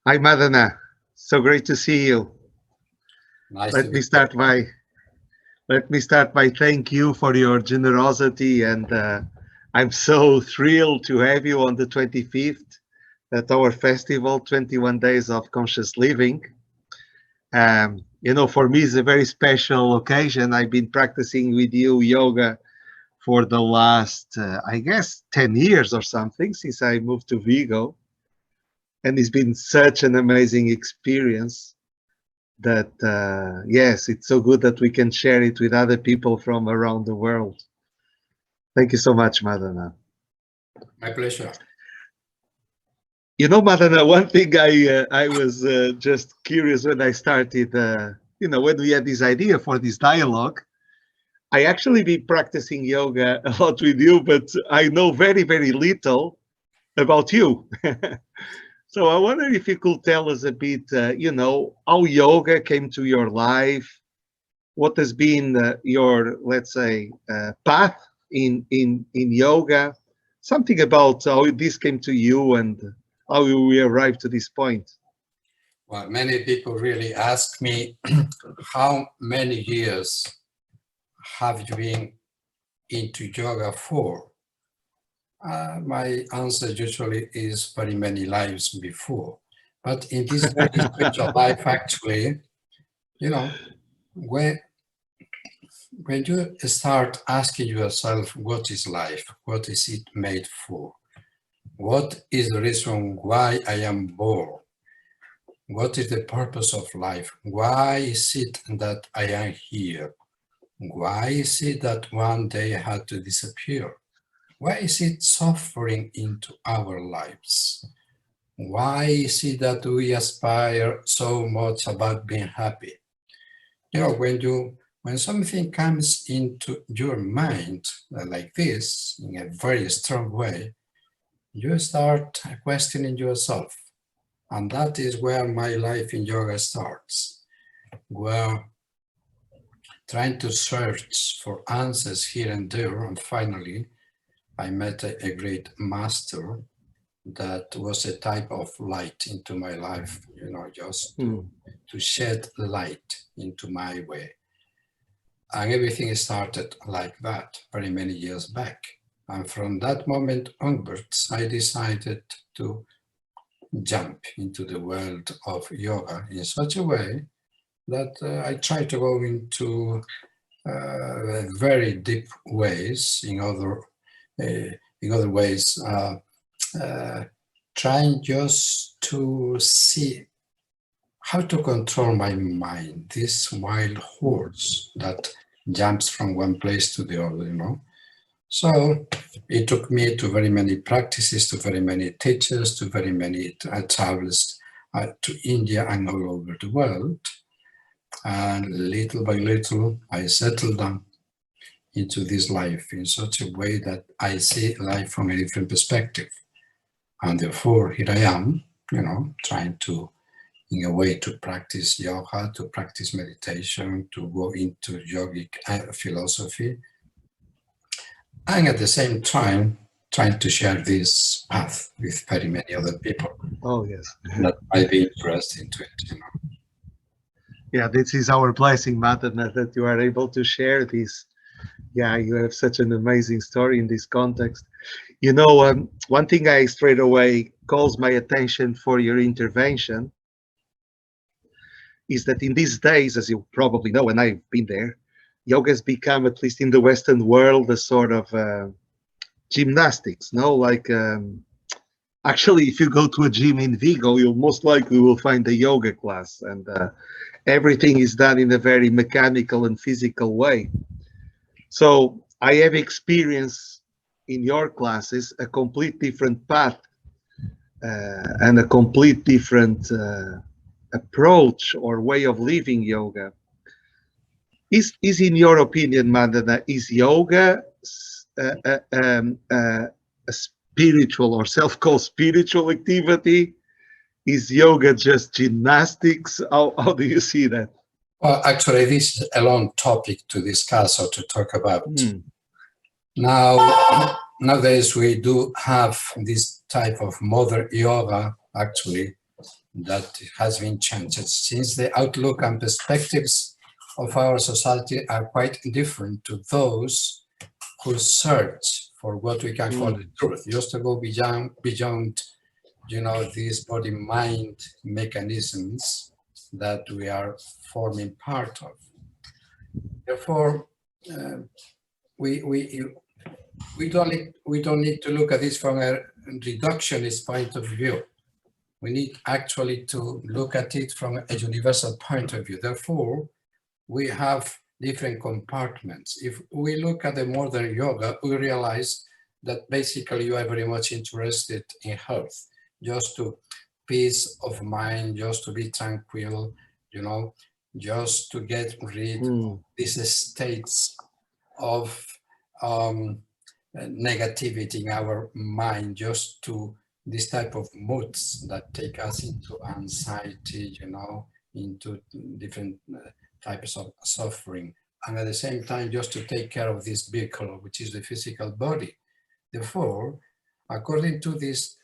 Hi, Madhana. So great to see you. Nice to Let me meet you. start by thank you for your generosity, and I'm so thrilled to have you on the 25th at our festival, 21 Days of Conscious Living. For me, it's a very special occasion. I've been practicing with you yoga for the last, I guess, 10 years or something since I moved to Vigo, and it's been such an amazing experience that yes, it's so good that we can share it with other people from around the world. Thank you so much, Madhana. My pleasure. Madhana, one thing I was just curious when I started, when we had this idea for this dialogue. I actually been practicing yoga a lot with you, but I know very, very little about you. So I wonder if you could tell us a bit, how yoga came to your life. What has been your, let's say, path in yoga? Something about how this came to you and how we arrived to this point. Well, many people really ask me, how many years have you been into yoga for? My answer usually is very many lives before. But in this very special life, actually, you know, when, when you start asking yourself, what is life? What is it made for? What is the reason why I am born? What is the purpose of life? Why is it that I am here? Why is it that one day I had to disappear? Why is it suffering into our lives? Why is it that we aspire so much about being happy? When something comes into your mind like this, in a very strong way, you start questioning yourself. And that is where my life in yoga starts, where trying to search for answers here and there. And finally, I met a great master that was a type of light into my life, just Mm. to shed light into my way. And everything started like that very many years back. And from that moment onwards, I decided to jump into the world of yoga in such a way that I try to go into very deep ways in other ways, uh, trying just to see how to control my mind, this wild horse that jumps from one place to the other. So it took me to very many practices, to very many teachers, to very many travels to India and all over the world. And little by little, I settled down into this life in such a way that I see life from a different perspective. And therefore, here I am, trying to, in a way, to practice yoga, to practice meditation, to go into yogic philosophy, and at the same time, trying to share this path with very many other people Oh, yes. that might be interested into it. Yeah, this is our blessing, Madhana, that you are able to share this. Yeah, you have such an amazing story in this context. One thing I straight away calls my attention for your intervention is that in these days, as you probably know, and I've been there, yoga has become, at least in the Western world, a sort of gymnastics. No, like actually, if you go to a gym in Vigo, you'll most likely will find a yoga class, and everything is done in a very mechanical and physical way. So I have experienced in your classes a complete different path and a complete different approach or way of living yoga. Is in your opinion, Madhana, is yoga a spiritual or self-called spiritual activity? Is yoga just gymnastics? How do you see that? Well, actually, this is a long topic to discuss or to talk about. Hmm. Nowadays, we do have this type of modern yoga, actually, that has been changed since the outlook and perspectives of our society are quite different to those who search for what we can call the truth, just to go beyond these body-mind mechanisms that we are forming part of. Therefore, we don't need to look at this from a reductionist point of view. We need actually to look at it from a universal point of view. Therefore, we have different compartments. If we look at the modern yoga, we realize that basically you are very much interested in health, just to peace of mind, just to be tranquil, just to get rid of these states of negativity in our mind, just to this type of moods that take us into anxiety, into different types of suffering. And at the same time, just to take care of this vehicle, which is the physical body. Therefore, according to this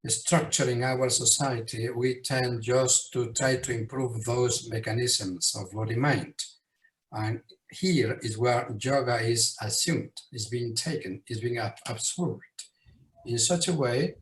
structure in our society, we tend just to try to improve those mechanisms of body-mind. And here is where yoga is assumed, is being taken, is being absorbed in such a way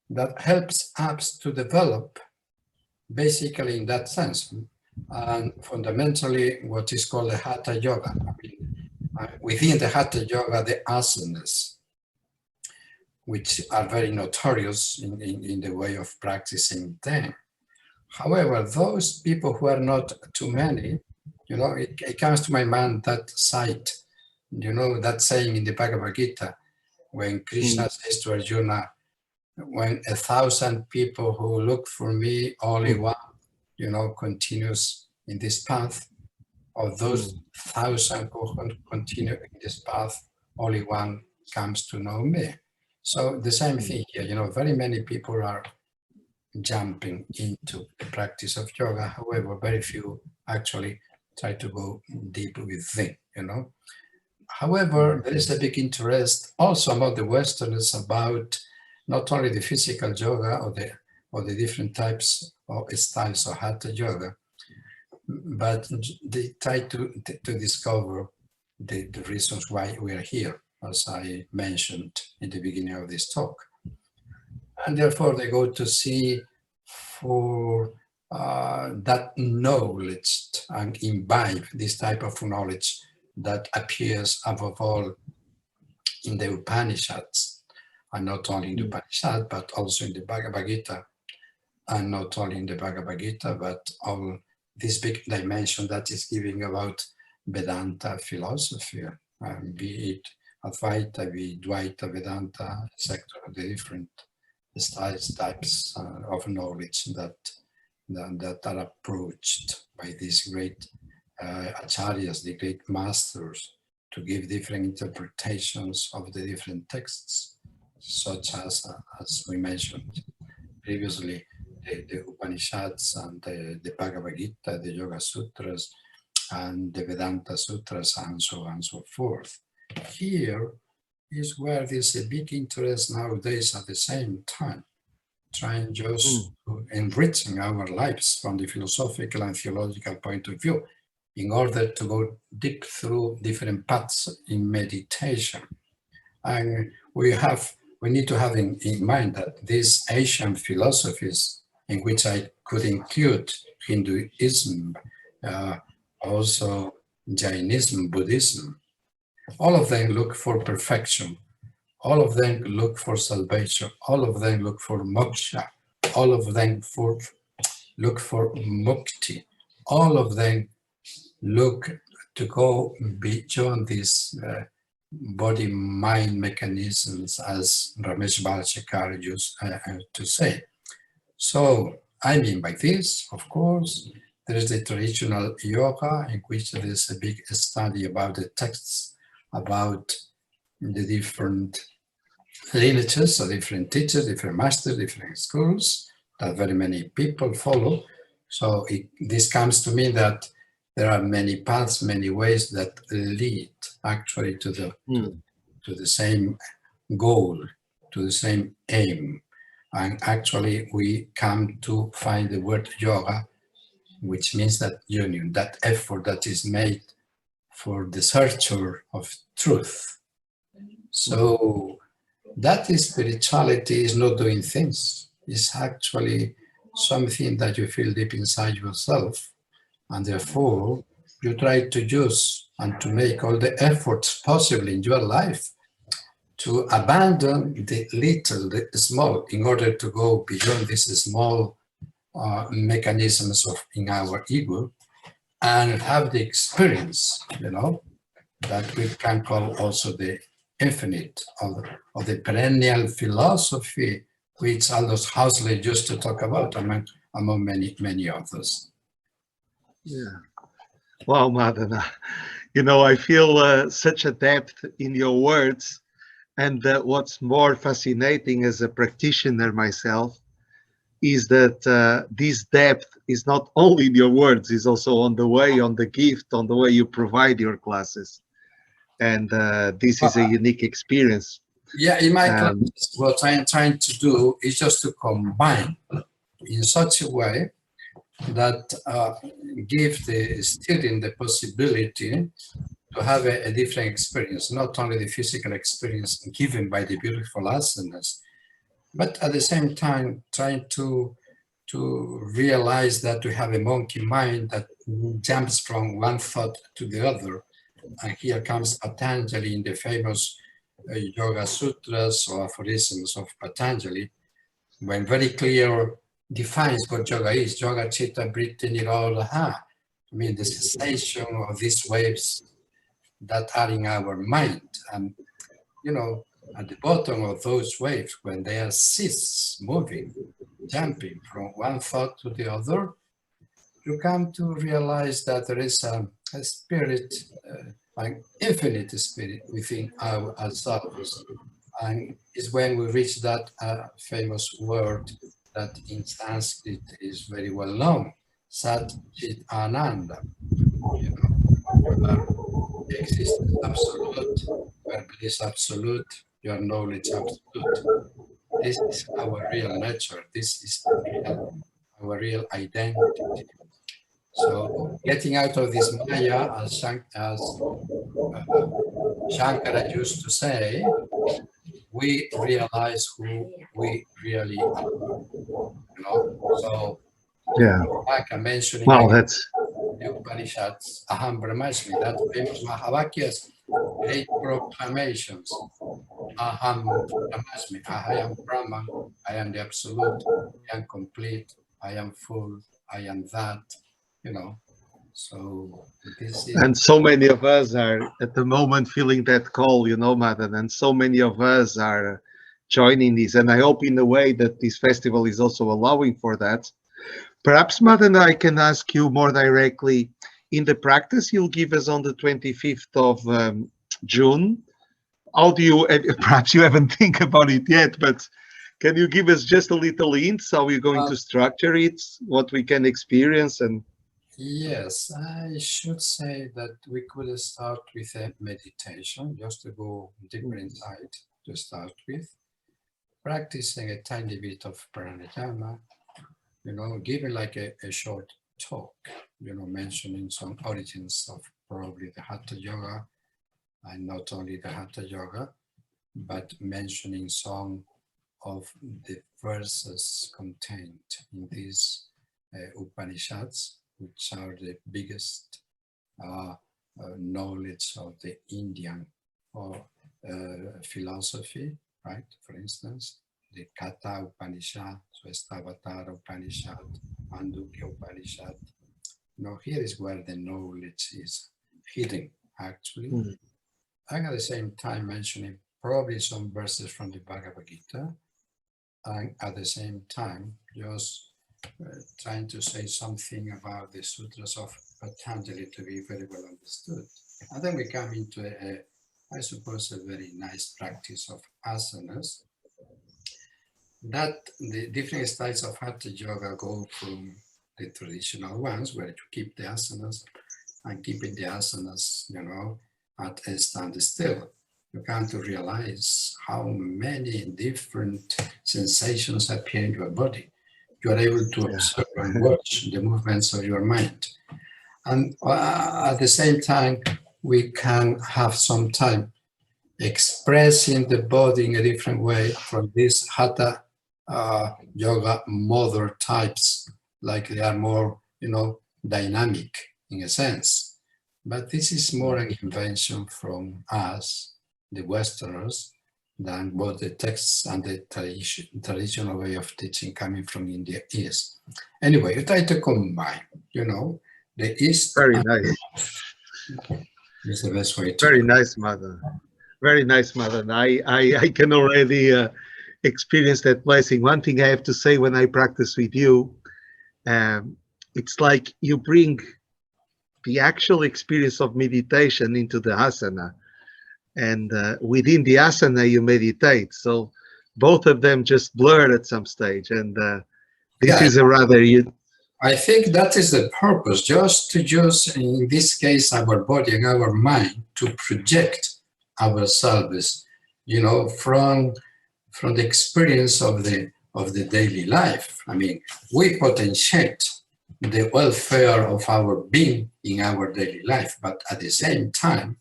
that helps us to develop, basically in that sense, and fundamentally what is called the Hatha Yoga. Within the Hatha Yoga, the asanas, which are very notorious in the way of practicing them. However, those people who are not too many, it comes to my mind that sight, that saying in the Bhagavad Gita, when Krishna says to Arjuna, when 1,000 people who look for me, only one, continues in this path, of those 1,000 who continue in this path, only one comes to know me. So the same thing here, very many people are jumping into the practice of yoga. However, very few actually try to go deep within, However, there is a big interest also among the Westerners about not only the physical yoga or the different types or styles of Hatha yoga, but they try to discover the reasons why we are here, as I mentioned in the beginning of this talk. And therefore they go to see for that knowledge and imbibe this type of knowledge that appears above all in the Upanishads, and not only in the Upanishad, but also in the Bhagavad Gita, and not only in the Bhagavad Gita, but all this big dimension that is giving about Vedanta philosophy, be it Advaita, be it Dvaita, Vedanta, etc., the different styles, types of knowledge that are approached by these great acharyas, the great masters, to give different interpretations of the different texts, such as we mentioned previously, the Upanishads and the Bhagavad Gita, the Yoga Sutras, and the Vedanta Sutras, and so on and so forth. Here is where there's a big interest nowadays at the same time, trying just to enriching our lives from the philosophical and theological point of view, in order to go deep through different paths in meditation. And we need to have in mind that these Asian philosophies, in which I could include Hinduism, also Jainism, Buddhism, all of them look for perfection. All of them look for salvation. All of them look for moksha. All of them look for mukti. All of them look to go beyond these body-mind mechanisms, as Ramesh Balchakar used to say. So, I mean by this, of course, there is the traditional yoga, in which there is a big study about the texts, about the different lineages, or different teachers, different masters, different schools that very many people follow. So this comes to mean that there are many paths, many ways that lead actually to the same goal, to the same aim. And actually, we come to find the word yoga, which means that union, that effort that is made for the searcher of truth. So that spirituality is not doing things. It's actually something that you feel deep inside yourself. And therefore, you try to use and to make all the efforts possible in your life to abandon the little, the small, in order to go beyond these small mechanisms of in our ego and have the experience, that we can call also the infinite, or the perennial philosophy, which Aldous Huxley used to talk about, among many others. Yeah. Wow, Madhana. I feel such a depth in your words. And what's more fascinating as a practitioner myself is that this depth is not only in your words, is also on the way, on the gift, on the way you provide your classes. And this is a unique experience. Yeah, in my Um, classes, what I'm trying to do is just to combine in such a way that give the student the possibility to have a different experience, not only the physical experience given by the beautiful asanas, but at the same time trying to realize that we have a monkey mind that jumps from one thought to the other. And here comes Patanjali in the famous Yoga Sutras or aphorisms of Patanjali, when very clear defines what yoga is. Yoga Chitta Vritti Nirodha. I mean, the cessation of these waves that are in our mind. And, at the bottom of those waves, when they are ceased moving, jumping from one thought to the other, you come to realize that there is a spirit, an infinite spirit within ourselves. And it's when we reach that famous word that in Sanskrit is very well known, Sat Chit Ananda, where existence absolute, where bliss absolute, your knowledge absolute. This is our real nature. This is our real identity. So getting out of this Maya, as Shankara used to say, we realize who we really are. So yeah. back and mentioning Wow, again that's the Upanishads, Aham Brahmasmi, that famous Mahavakyas, great proclamations. Aham Brahmasmi, I am Brahman, I am the absolute, I am complete, I am full, I am that, So this is. and so many of us are at the moment feeling that call, Madan, and so many of us are joining this. And I hope in a way that this festival is also allowing for that. Perhaps, Madhana, I can ask you more directly. In the practice you'll give us on the 25th of June, how do you, perhaps you haven't think about it yet, but can you give us just a little hints how you're going to structure it, what we can experience? And Yes, I should say that we could start with a meditation, just to go deeper inside to start with, practicing a tiny bit of pranayama, giving like a short talk, mentioning some origins of probably the Hatha Yoga, and not only the Hatha Yoga, but mentioning some of the verses contained in these Upanishads, which are the biggest knowledge of the Indian or philosophy, right? For instance, the Katha Upanishad, Swestavatara Upanishad, Mandukya Upanishad. Here is where the knowledge is hidden, actually. And at the same time mentioning probably some verses from the Bhagavad Gita, and at the same time just trying to say something about the sutras of Patanjali to be very well understood. And then we come into I suppose, a very nice practice of asanas, that the different styles of Hatha Yoga go from the traditional ones, where you keep the asanas and keeping the asanas, at a standstill. you come to realize how many different sensations appear in your body. You are able to Yeah. observe and watch the movements of your mind. And at the same time, we can have some time expressing the body in a different way from these hatha yoga mother types, like they are more, dynamic in a sense. But this is more an invention from us, the Westerners, than what the texts and the traditional way of teaching coming from India is. Anyway, you try to combine, the East Very and nice. is the best way to Very do. nice, mother. Very nice, mother. I can already experience that blessing. One thing I have to say when I practice with you, um, it's like you bring the actual experience of meditation into the asana, and within the asana you meditate. So both of them just blur at some stage, and this Yeah, is a rather I think that is the purpose, just to use, in this case, our body and our mind to project ourselves, from the experience of the daily life. I mean, we potentiate the welfare of our being in our daily life, but at the same time,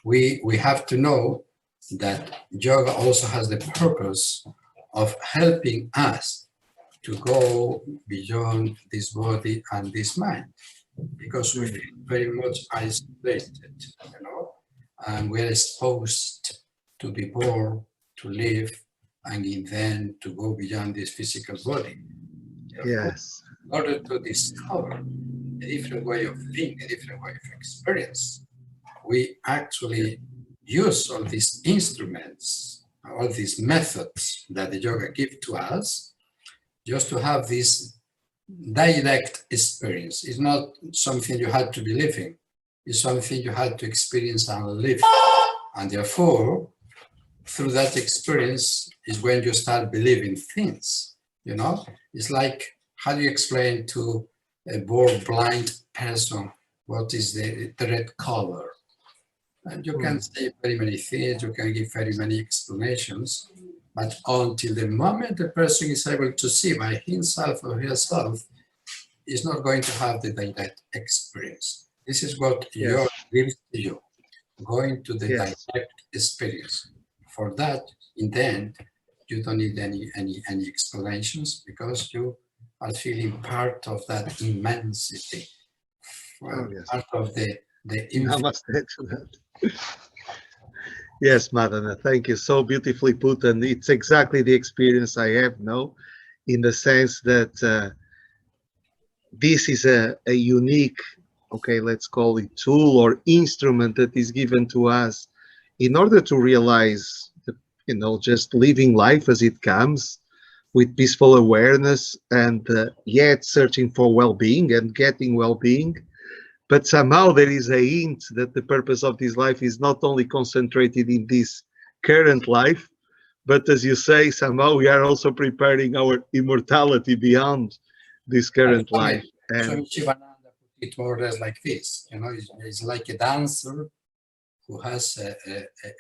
we have to know that yoga also has the purpose of helping us to go beyond this body and this mind, because we feel very much isolated, and we're exposed to be born, to live, and then to go beyond this physical body. Therefore, yes, in order to discover a different way of being, a different way of experience, we actually use all these instruments, all these methods that the yoga give to us, just to have this direct experience. It's not something you had to be living. It's something you had to experience and live. And therefore, through that experience is when you start believing things, It's like, how do you explain to a born blind person what is the red color? And you can say very many things, you can give very many explanations, but until the moment the person is able to see by himself or herself, is not going to have the direct experience. This is what yoga yes, gives to you, going to the yes. direct experience. For that, in the end, you don't need any explanations, because you are feeling part of that immensity, Oh yes. part of the infinite. Namaste to that. Yes, Madhana, thank you. So beautifully put, and it's exactly the experience I have now, in the sense that this is a unique, okay, let's call it tool or instrument that is given to us in order to realize, just living life as it comes with peaceful awareness, and yet searching for well-being and getting well-being. But somehow there is a hint that the purpose of this life is not only concentrated in this current life, but as you say, somehow we are also preparing our immortality beyond this current life. And Swami Shivananda put it more or less like this, it's like a dancer who has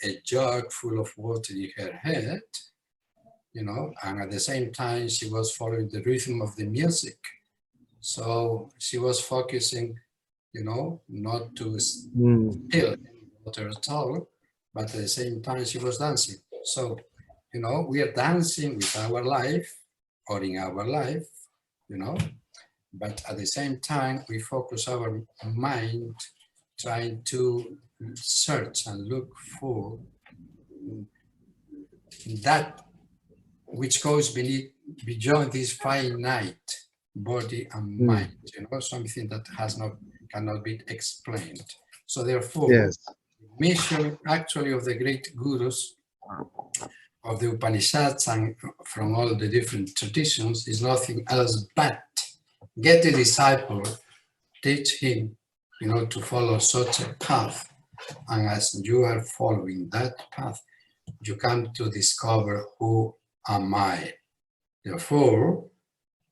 a jug full of water in her head, and at the same time she was following the rhythm of the music. So she was focusing, not to spill any water at all, but at the same time she was dancing. So, we are dancing with our life or in our life, but at the same time we focus our mind trying to search and look for that which goes beyond this finite body and mind, something that cannot be explained. So therefore, yes, the mission actually of the great gurus of the Upanishads and from all the different traditions is nothing else but get the disciple, teach him, to follow such a path. And as you are following that path, you come to discover who am I. Therefore,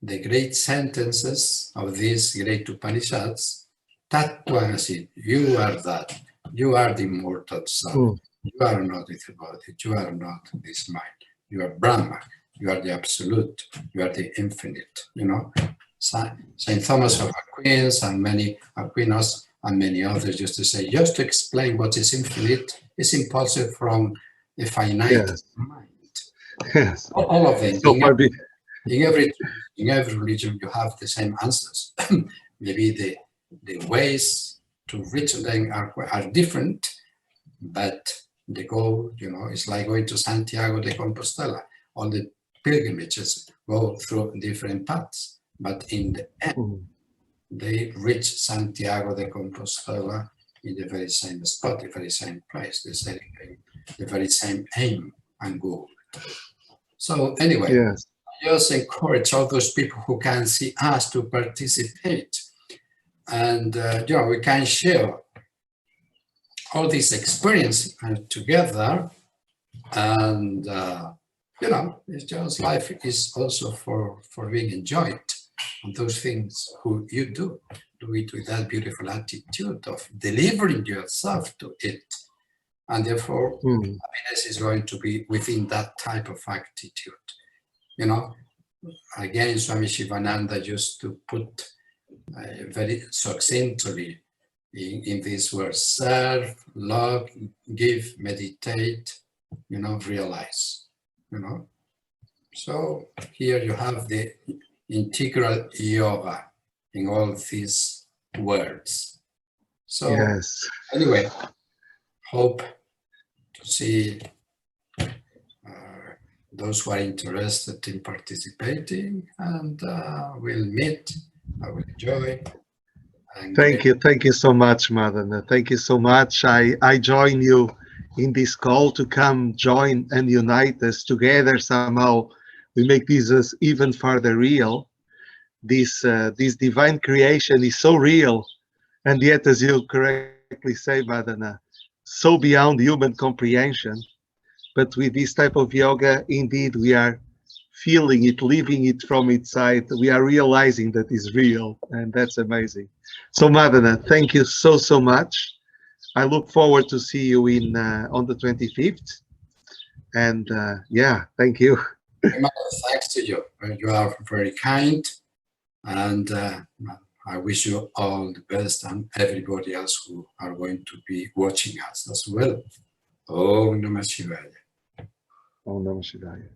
the great sentences of these great Upanishads, Tattvamasi, you are that, you are the immortal self. You are not this body, you are not this mind. You are Brahma, you are the absolute, you are the infinite, you know. Saint Thomas of Aquin and many Aquinas and many others used to say, just to explain what is infinite is impossible from a finite Yes. mind. Yes. All of them. So far, In every religion, you have the same answers. Maybe the ways to reach them are different, but the goal, you know, is like going to Santiago de Compostela. All the pilgrimages go through different paths, but in the end, they reach Santiago de Compostela in the very same spot, the very same place, the very same aim and goal. So anyway, yes. I just encourage all those people who can see us to participate, and you know, we can share all this experience together, and you know, it's just life is also for being enjoyed, and those things who you do it with that beautiful attitude of delivering yourself to it, and therefore happiness is going to be within that type of attitude. You know, again, Swami Shivananda used to put very succinctly in these words: serve, love, give, meditate, you know, realize, you know. So here you have the integral yoga in all these words. So Yes. anyway, hope to see those who are interested in participating, and we'll meet. I will enjoy. Thank you so much, Madhana. Thank you so much. I join you in this call to come join and unite us together somehow. We make this as even further real. This divine creation is so real, and yet, as you correctly say, Madhana, so beyond human comprehension. But with this type of yoga, indeed, we are feeling it, living it from inside. We are realizing that it's real, and that's amazing. So, Madhana, thank you so, so much. I look forward to see you in on the 25th. And yeah, thank you. Thanks to you. You are very kind, and I wish you all the best, and everybody else who are going to be watching us as well. Om Namah Shivaya. Om Namah Shivaya.